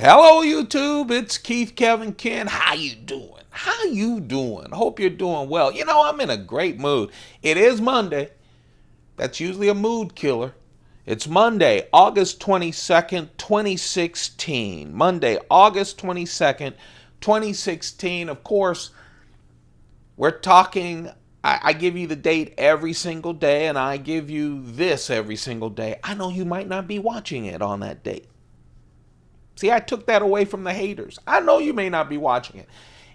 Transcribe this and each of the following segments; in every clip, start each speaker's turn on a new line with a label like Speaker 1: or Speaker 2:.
Speaker 1: Hello YouTube, it's Keith Kevin Ken. How you doing? How you doing? Hope you're doing well. You know, I'm in a great mood. It is Monday. That's usually a mood killer. It's Monday, August 22nd, 2016. Monday, August 22nd, 2016. Of course, we're talking, I give you the date every single day, and I give you this every single day. I know you might not be watching it on that date. See, I took that away from the haters. I know you may not be watching it.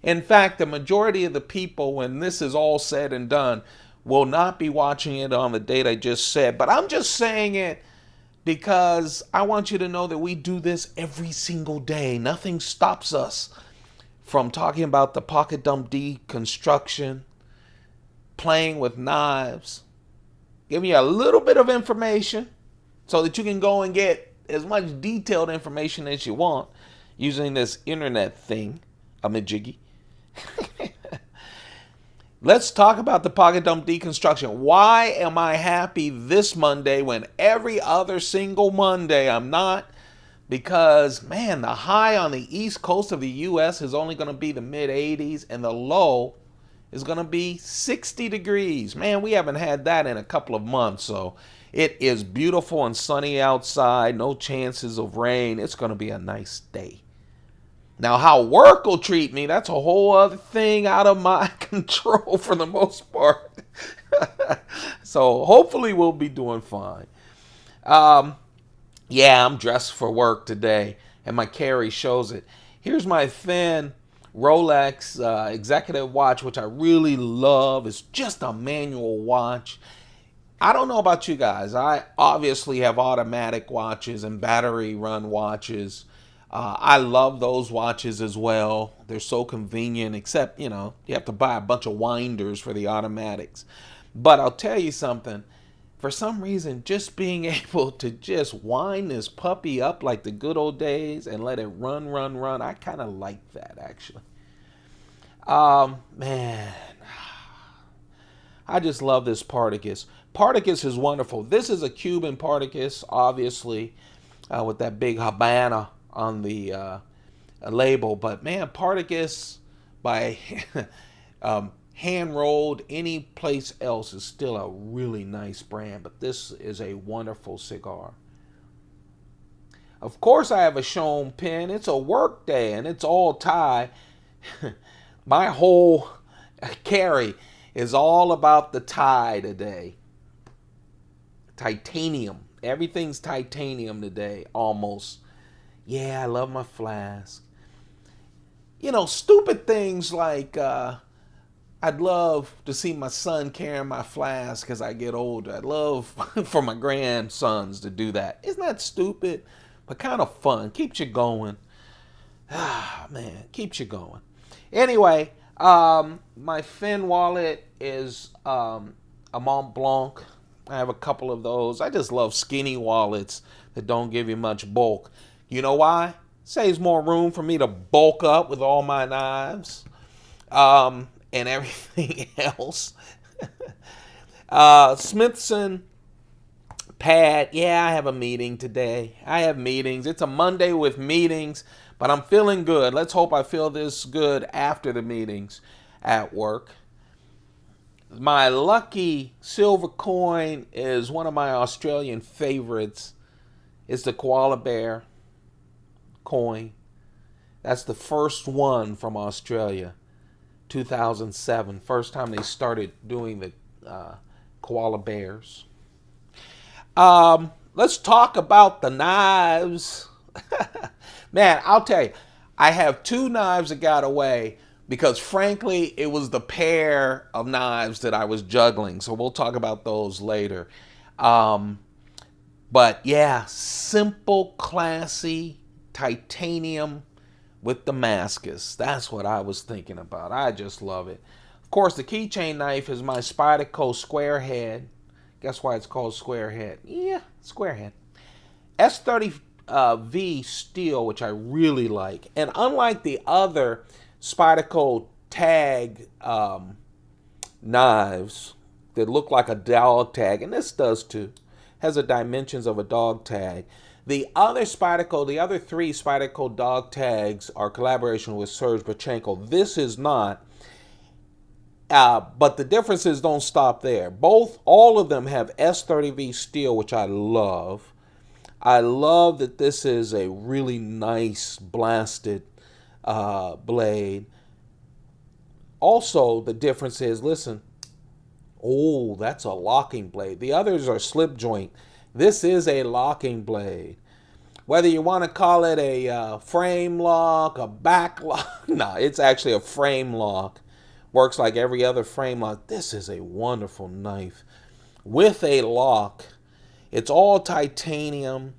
Speaker 1: In fact, the majority of the people, when this is all said and done, will not be watching it on the date I just said. But I'm just saying it because I want you to know that we do this every single day. Nothing stops us from talking about the pocket dump deconstruction, playing with knives, giving you a little bit of information so that you can go and get as much detailed information as you want using this internet thing, a majiggy. Let's talk about the pocket dump deconstruction. Why am I happy this Monday when every other single Monday I'm not? Because, man, the high on the east coast of the U.S. is only going to be the mid-80s, and the low is going to be 60 degrees. Man, we haven't had that in a couple of months, so it is beautiful and sunny outside. No chances of rain. It's going to be a nice day. Now, how work will treat me, that's a whole other thing out of my control for the most part. So hopefully we'll be doing fine. Yeah, I'm dressed for work today, and my carry shows it. Here's my thin Rolex executive watch, which I really love. It's just a manual watch. I don't know about you guys. I obviously have automatic watches and battery run watches. I love those watches as well. They're so convenient, except, you have to buy a bunch of winders for the automatics. But I'll tell you something. For some reason, just being able to just wind this puppy up like the good old days and let it run, I kind of like that, actually. Man, I just love this Spartacus. Spartacus is wonderful. This is a Cuban Spartacus, obviously, with that big Habana on the label. But man, Spartacus by hand rolled any place else is still a really nice brand. But this is a wonderful cigar. Of course, I have a Shone pen. It's a work day and it's all tie. My whole carry is all about the tie today. Titanium. Everything's titanium today, almost. Yeah, I love my flask. Stupid things like I'd love to see my son carrying my flask as I get older. I'd love for my grandsons to do that. Isn't that stupid? But kind of fun. Keeps you going. Ah, man, keeps you going. Anyway, my Finn wallet is a Mont Blanc. I have a couple of those. I just love skinny wallets that don't give you much bulk. You know why? Saves more room for me to bulk up with all my knives and everything else. Smithson pad. Yeah, I have a meeting today. I have meetings. It's a Monday with meetings, but I'm feeling good. Let's hope I feel this good after the meetings at work. My lucky silver coin is one of my Australian favorites. It's the koala bear coin. That's the first one from Australia, 2007. First time they started doing the koala bears. Let's talk about the knives. Man, I'll tell you, I have two knives that got away because, frankly, it was the pair of knives that I was juggling. So we'll talk about those later. But yeah, simple, classy titanium with Damascus. That's what I was thinking about. I just love it. Of course, the keychain knife is my Spyderco square head. Guess why it's called square head? Yeah, square head. S30V steel, which I really like. And unlike the other Spyderco tag knives that look like a dowel tag, and this does too, has the dimensions of a dog tag. The other Spyderco, the other three Spyderco dog tags are collaboration with Serge Bachenko. This is not. But the differences don't stop there. All of them have S30V steel, which I love. I love that this is a really nice blasted blade. Also, the difference is, listen, oh, that's a locking blade. The others are slip joint. This is a locking blade. Whether you want to call it a frame lock, a back lock, no, it's actually a frame lock. Works like every other frame lock. This is a wonderful knife with a lock. It's all titanium.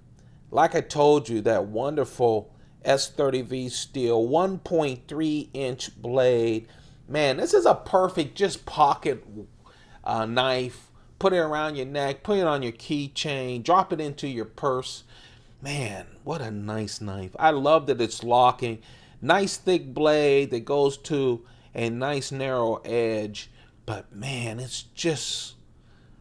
Speaker 1: Like I told you, that wonderful S30V steel, 1.3 inch blade. Man, this is a perfect just pocket knife. Put it around your neck, put it on your keychain, drop it into your purse. Man, what a nice knife. I love that it's locking. Nice thick blade that goes to a nice narrow edge. But man, it's just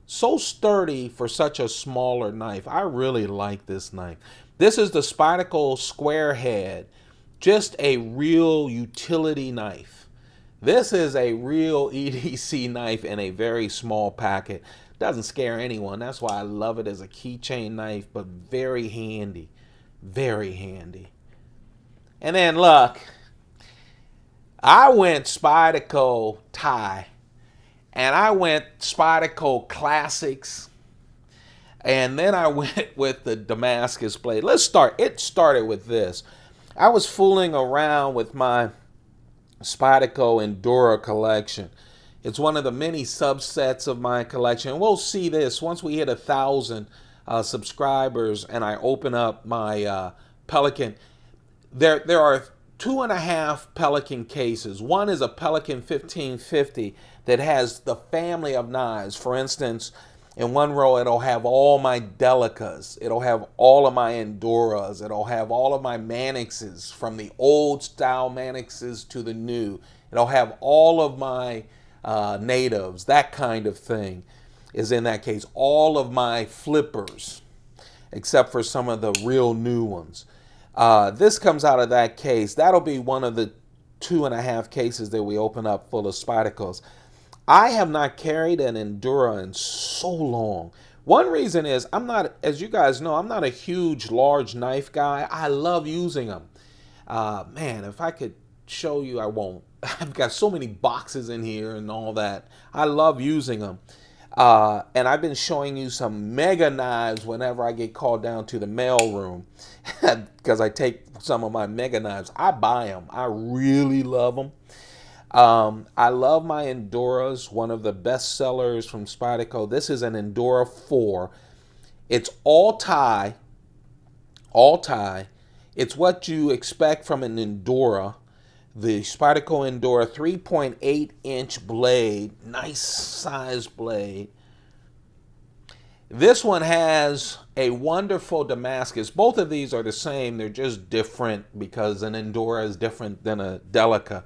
Speaker 1: so sturdy for such a smaller knife. I really like this knife. This is the Spyderco Square Head. Just a real utility knife. This is a real EDC knife in a very small packet. Doesn't scare anyone. That's why I love it as a keychain knife, but very handy. Very handy. And then look, I went Spyderco Ti, and I went Spyderco Classics, and then I went with the Damascus blade. Let's start. It started with this. I was fooling around with my Spyderco Endura collection. It's one of the many subsets of my collection. And we'll see this once we hit 1,000 subscribers and I open up my Pelican. There are 2.5 Pelican cases. One is a Pelican 1550 that has the family of knives. For instance, in one row it'll have all my Delicas. It'll have all of my Enduras. It'll have all of my Manixes, from the old style Manixes to the new. It'll have all of my natives, that kind of thing is in that case. All of my flippers, except for some of the real new ones. This comes out of that case. That'll be one of the 2.5 cases that we open up full of Spydercos. I have not carried an Endura in so long. One reason is I'm not, as you guys know, I'm not a huge, large knife guy. I love using them. Man, if I could show you, I won't. I've got so many boxes in here and all that. I love using them. And I've been showing you some mega knives whenever I get called down to the mail room because I take some of my mega knives. I buy them. I really love them. I love my Enduras, one of the best sellers from Spyderco. This is an Endura 4. It's all Ti. All Ti. It's what you expect from an Endura. The Spyderco Endura 3.8 inch blade, nice size blade. This one has a wonderful Damascus. Both of these are the same, they're just different because an Endura is different than a Delica.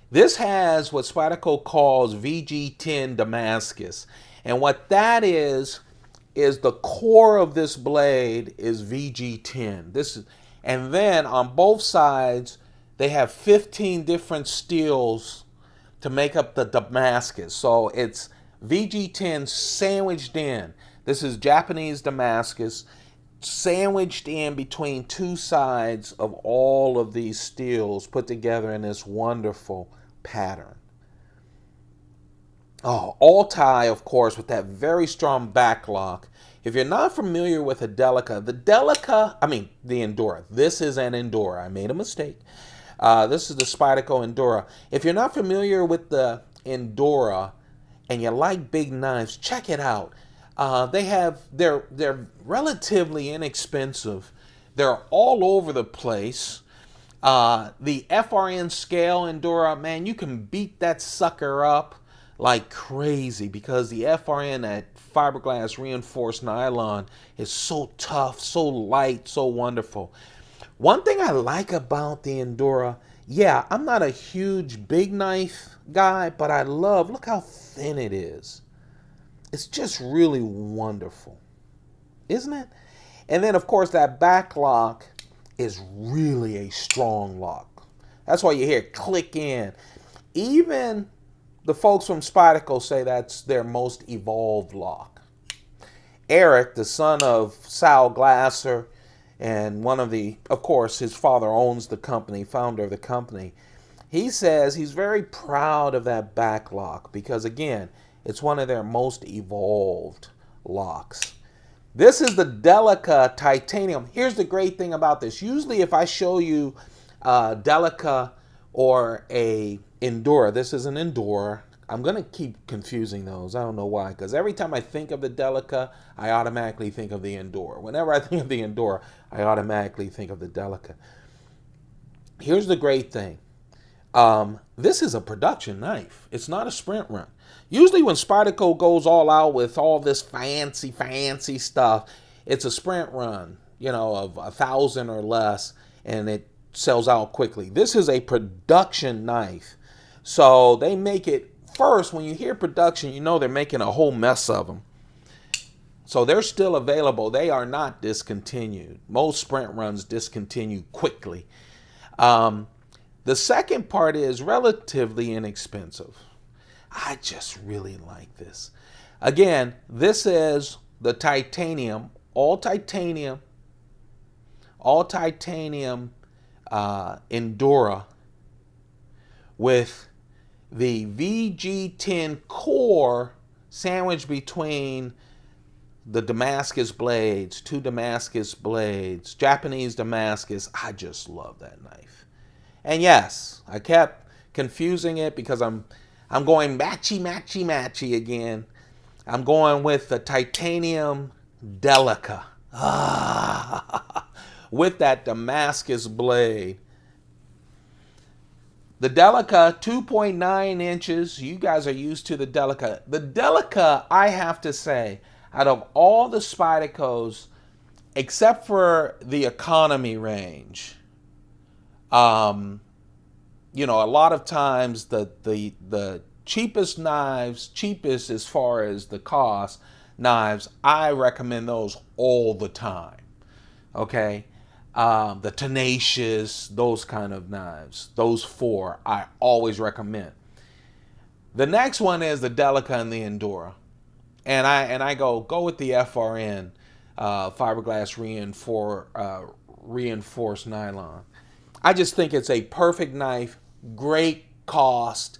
Speaker 1: This has what Spyderco calls VG10 Damascus. And what that is the core of this blade is VG10. And then on both sides, they have 15 different steels to make up the Damascus. So it's VG10 sandwiched in. This is Japanese Damascus sandwiched in between two sides of all of these steels put together in this wonderful pattern. Oh, all Ti, of course, with that very strong back lock. If you're not familiar with a Delica, the Endura, this is an Endura. I made a mistake. This is the Spyderco Endura. If you're not familiar with the Endura and you like big knives, check it out. They're relatively inexpensive. They're all over the place. The FRN scale Endura, man, you can beat that sucker up like crazy because the FRN, that fiberglass reinforced nylon, is so tough, so light, so wonderful. One thing I like about the Endura, yeah, I'm not a huge big knife guy, but I love, look how thin it is. It's just really wonderful. isn't it? And then, of course, that back lock is really a strong lock. That's why you hear it click in. Even the folks from Spyderco say that's their most evolved lock. Eric, the son of Sal Glasser, and of course, his father owns the company, founder of the company. He says he's very proud of that back lock because, again, it's one of their most evolved locks. This is the Delica titanium. Here's the great thing about this. Usually if I show you Delica or a Endura, this is an Endura. I'm going to keep confusing those. I don't know why. Because every time I think of the Delica, I automatically think of the Endura. Whenever I think of the Endura, I automatically think of the Delica. Here's the great thing. This is a production knife. It's not a sprint run. Usually when Spyderco goes all out with all this fancy stuff, it's a sprint run, of 1,000 or less, and it sells out quickly. This is a production knife. So they make it, first, when you hear production, you know they're making a whole mess of them. So they're still available. They are not discontinued. Most sprint runs discontinue quickly. The second part is relatively inexpensive. I just really like this. Again, this is the titanium, all titanium Endura with the VG10 core sandwiched between the Damascus blades, two Damascus blades, Japanese Damascus. I just love that knife. And yes, I kept confusing it because I'm going matchy again. I'm going with the titanium Delica. With that Damascus blade. The Delica, 2.9 inches. You guys are used to the Delica. The Delica, I have to say, out of all the Spydercos, except for the economy range, a lot of times the cheapest knives, cheapest as far as the cost knives, I recommend those all the time. Okay? The Tenacious, those kind of knives, those four, I always recommend. The next one is the Delica and the Endura. And I go with the FRN, fiberglass reinforced nylon. I just think it's a perfect knife, great cost,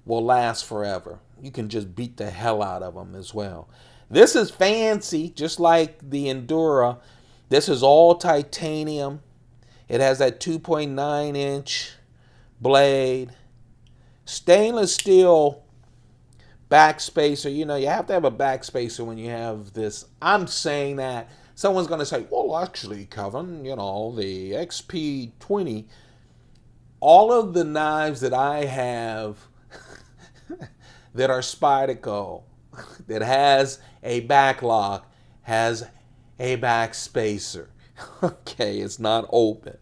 Speaker 1: will last forever. You can just beat the hell out of them as well. This is fancy, just like the Endura. This is all titanium. It has that 2.9 inch blade. Stainless steel backspacer. You have to have a backspacer when you have this. I'm saying that. Someone's going to say, well, actually, Kevin, the XP20, all of the knives that I have that are Spyderco, that has a back lock, has a backspacer. Okay, it's not open.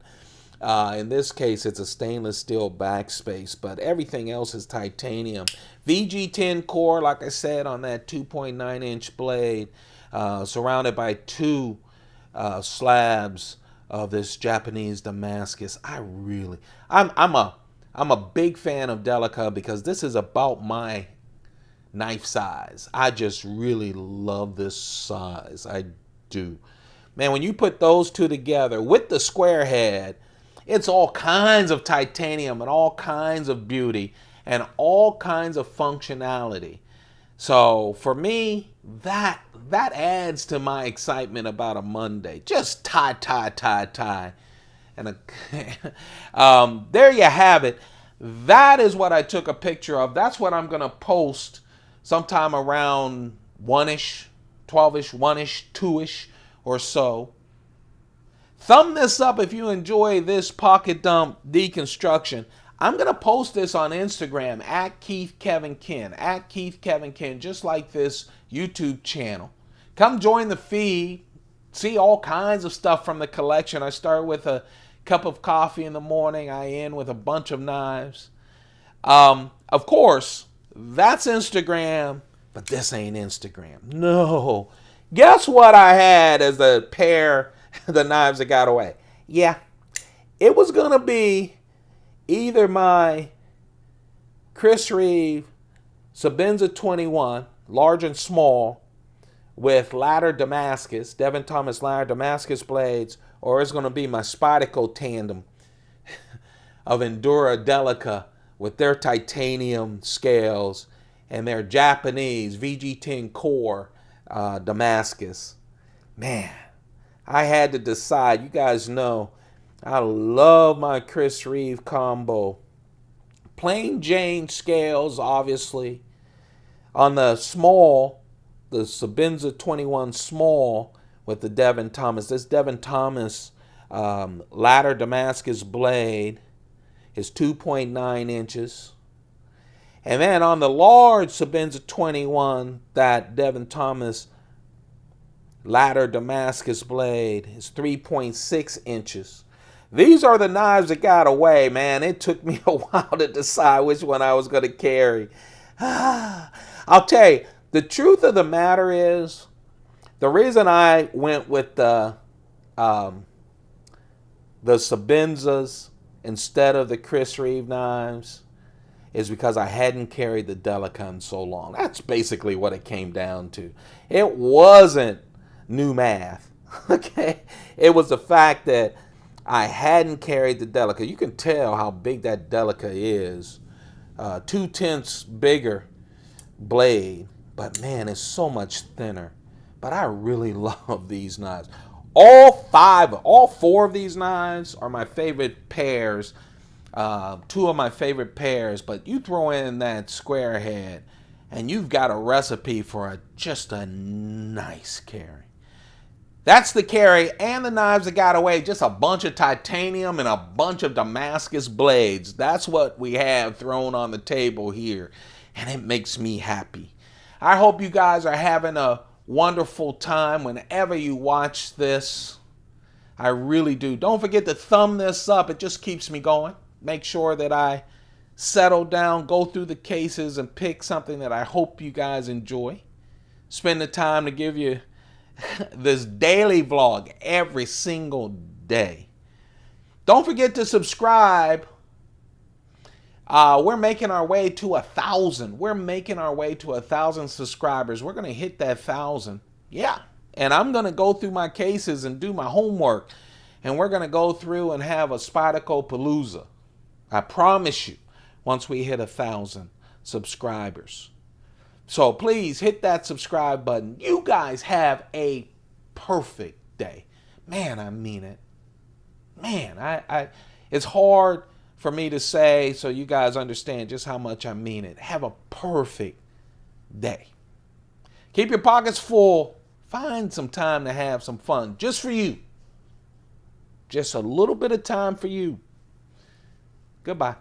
Speaker 1: In this case, it's a stainless steel backspace, but everything else is titanium. VG10 core, like I said, on that 2.9 inch blade. Surrounded by two slabs of this Japanese Damascus. I'm a big fan of Delica because this is about my knife size. I just really love this size. I do. Man, when you put those two together with the square head, it's all kinds of titanium and all kinds of beauty and all kinds of functionality. So for me, that adds to my excitement about a Monday. Just tie. And there you have it. That is what I took a picture of. That's what I'm going to post sometime around 1-ish, 12-ish, 1-ish, 2-ish or so. Thumb this up if you enjoy this pocket dump deconstruction. I'm going to post this on Instagram at Keith Kevin Ken, just like this YouTube channel. Come join the feed. See all kinds of stuff from the collection. I start with a cup of coffee in the morning. I end with a bunch of knives. Of course, that's Instagram, but this ain't Instagram. No, Guess what I had as a pair of the knives that got away? Yeah, it was going to be either my Chris Reeve Sebenza 21, large and small, with ladder Damascus, Devin Thomas ladder Damascus blades, or it's going to be my Spyderco tandem of Endura Delica with their titanium scales and their Japanese VG10 core Damascus. Man, I had to decide. You guys know I love my Chris Reeve combo. Plain Jane scales, obviously. On the small, the Sebenza 21 small with the Devin Thomas. This Devin Thomas ladder Damascus blade is 2.9 inches. And then on the large Sebenza 21, that Devin Thomas ladder Damascus blade is 3.6 inches. These are the knives that got away, man. It took me a while to decide which one I was going to carry. I'll tell you, the truth of the matter is, the reason I went with the Sebenzas instead of the Chris Reeve knives is because I hadn't carried the Delica in so long. That's basically what it came down to. It wasn't new math, okay? It was the fact that I hadn't carried the Delica. You can tell how big that Delica is. 2/10 bigger blade, but man, it's so much thinner. But I really love these knives. All four of these knives are my favorite pairs. Two of my favorite pairs, but you throw in that square head and you've got a recipe for just a nice carry. That's the carry and the knives that got away. Just a bunch of titanium and a bunch of Damascus blades. That's what we have thrown on the table here, and it makes me happy. I hope you guys are having a wonderful time whenever you watch this. I really do. Don't forget to thumb this up. It just keeps me going. Make sure that I settle down, go through the cases, and pick something that I hope you guys enjoy. Spend the time to give you this daily vlog every single day. Don't forget to subscribe. We're making our way to 1,000. We're making our way to 1,000 subscribers. We're going to hit that 1,000. Yeah. And I'm going to go through my cases and do my homework. And we're going to go through and have a Spyderco Palooza. I promise you, once we hit 1,000 subscribers. So please hit that subscribe button. You guys have a perfect day. Man, I mean it. Man, it's hard for me to say so you guys understand just how much I mean it. Have a perfect day. Keep your pockets full. Find some time to have some fun just for you. Just a little bit of time for you. Goodbye.